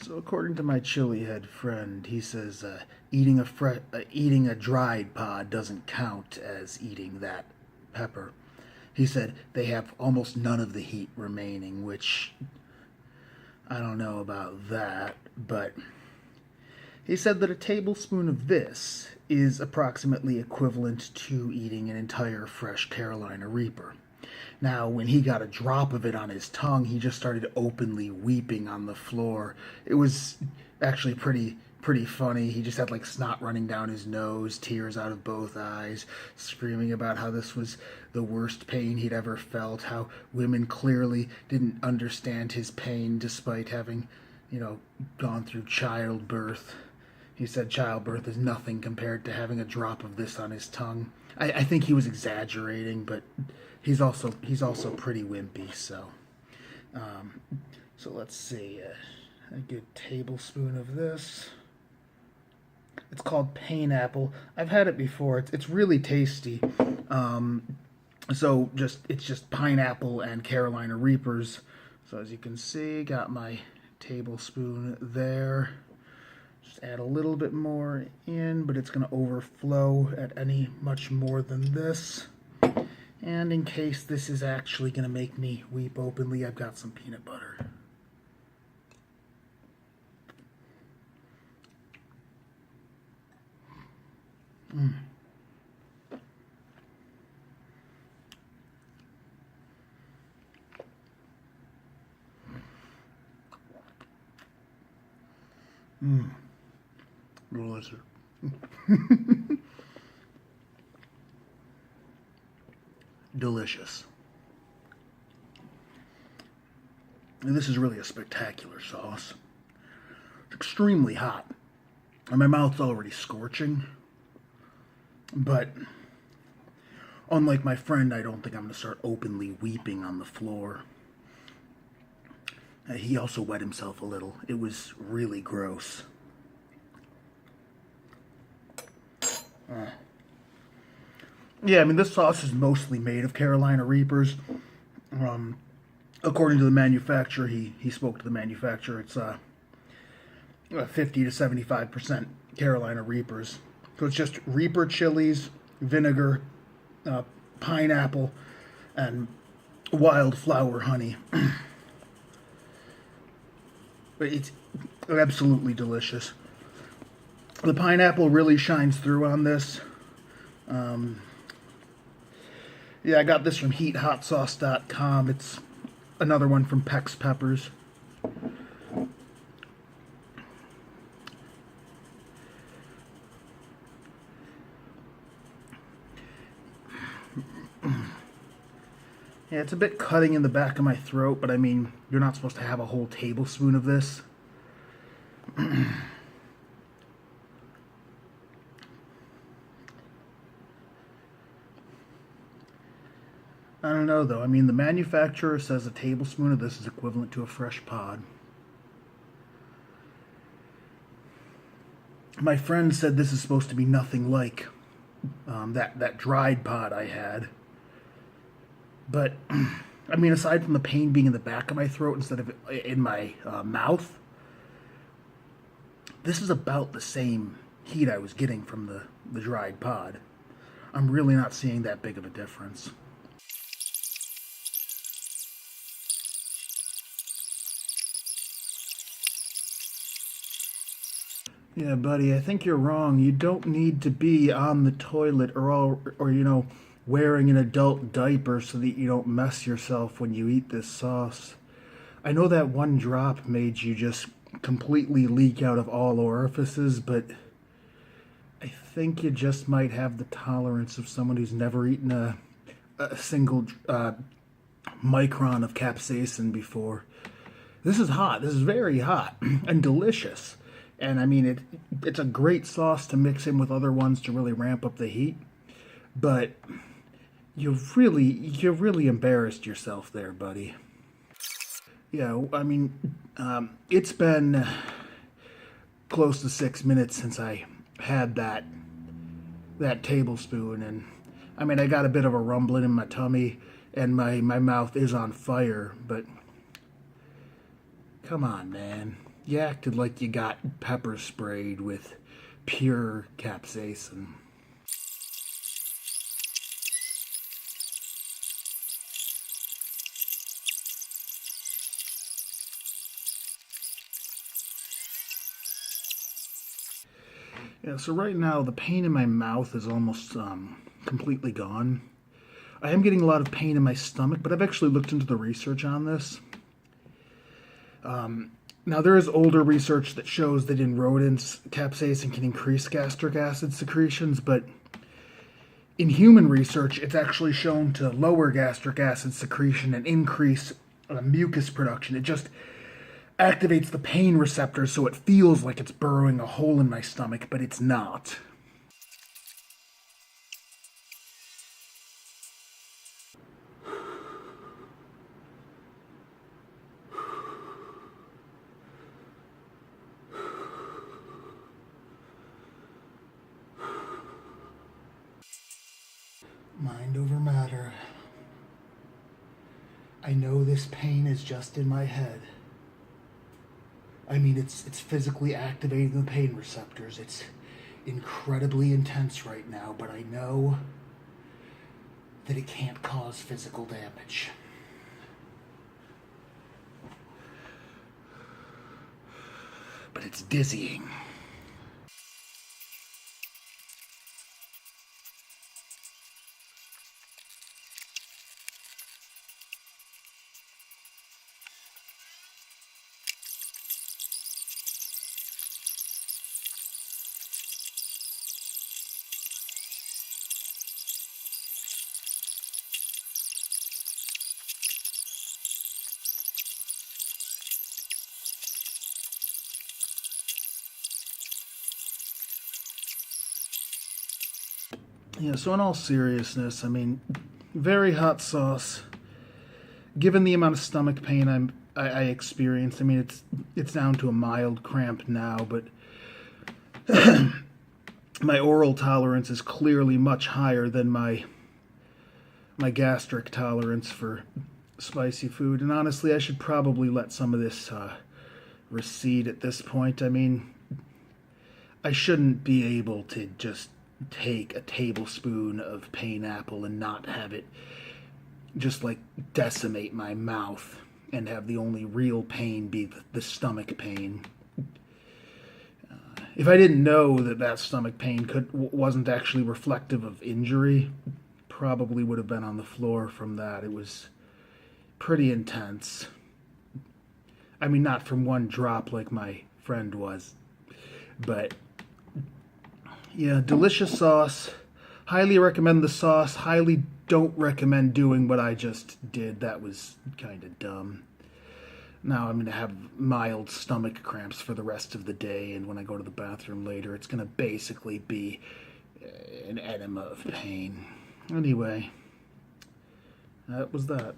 So according to my chili head friend, he says eating a dried pod doesn't count as eating that pepper. He said they have almost none of the heat remaining, which I don't know about that, but he said that a tablespoon of this is approximately equivalent to eating an entire fresh Carolina Reaper. Now, when he got a drop of it on his tongue, he just started openly weeping on the floor. It was actually pretty funny. He just had like snot running down his nose, tears out of both eyes, screaming about how this was the worst pain he'd ever felt, how women clearly didn't understand his pain despite having, gone through childbirth. He said childbirth is nothing compared to having a drop of this on his tongue. I think he was exaggerating, but he's also pretty wimpy. So let's see, a good tablespoon of this. It's called Painapple. I've had it before. It's really tasty. It's just pineapple and Carolina Reapers. So as you can see, got my tablespoon there. Just add a little bit more in, but it's going to overflow at any much more than this. And in case this is actually going to make me weep openly, I've got some peanut butter. Mm. Mm. Delicious. Delicious. And this is really a spectacular sauce. It's extremely hot. And my mouth's already scorching. But unlike my friend, I don't think I'm going to start openly weeping on the floor. He also wet himself a little. It was really gross. Yeah, I mean, this sauce is mostly made of Carolina Reapers. According to the manufacturer, he spoke to the manufacturer, it's 50 to 75% Carolina Reapers. So it's just Reaper chilies, vinegar, pineapple, and wildflower honey. But it's absolutely delicious. The pineapple really shines through on this. Yeah, I got this from heathotsauce.com. It's another one from Peck's Peppers. Yeah, it's a bit cutting in the back of my throat, but I mean, you're not supposed to have a whole tablespoon of this. I don't know, though. I mean, the manufacturer says a tablespoon of this is equivalent to a fresh pod. My friend said this is supposed to be nothing like that dried pod I had. But, I mean, aside from the pain being in the back of my throat instead of in my mouth, this is about the same heat I was getting from the dried pod. I'm really not seeing that big of a difference. Yeah, buddy, I think you're wrong. You don't need to be on the toilet or wearing an adult diaper so that you don't mess yourself when you eat this sauce. I know that one drop made you just completely leak out of all orifices, but I think you just might have the tolerance of someone who's never eaten a single micron of capsaicin before. This is hot. This is very hot and delicious. And I mean, it's a great sauce to mix in with other ones to really ramp up the heat. But you really embarrassed yourself there, buddy. Yeah, I mean, it's been close to 6 minutes since I had that tablespoon, and I mean, I got a bit of a rumbling in my tummy, and my mouth is on fire, but come on, man. You acted like you got pepper sprayed with pure capsaicin. Yeah, so right now the pain in my mouth is almost completely gone. I am getting a lot of pain in my stomach, but I've actually looked into the research on this. Now, there is older research that shows that in rodents, capsaicin can increase gastric acid secretions, but in human research, it's actually shown to lower gastric acid secretion and increase mucus production. It just activates the pain receptors so it feels like it's burrowing a hole in my stomach, but it's not. Mind over matter. I know this pain is just in my head. I mean, it's physically activating the pain receptors. It's incredibly intense right now, but I know that it can't cause physical damage. But it's dizzying. Yeah, so in all seriousness, I mean, very hot sauce. Given the amount of stomach pain I experienced, I mean, it's down to a mild cramp now, but my oral tolerance is clearly much higher than my gastric tolerance for spicy food. And honestly, I should probably let some of this recede at this point. I mean, I shouldn't be able to just take a tablespoon of Painapple and not have it just like decimate my mouth and have the only real pain be the stomach pain. If I didn't know that stomach pain wasn't actually reflective of injury, probably would have been on the floor from that. It was pretty intense. I mean, not from one drop like my friend was, but yeah, delicious sauce. Highly recommend the sauce. Highly don't recommend doing what I just did. That was kind of dumb. Now I'm going to have mild stomach cramps for the rest of the day, and when I go to the bathroom later, it's going to basically be an enema of pain. Anyway, that was that.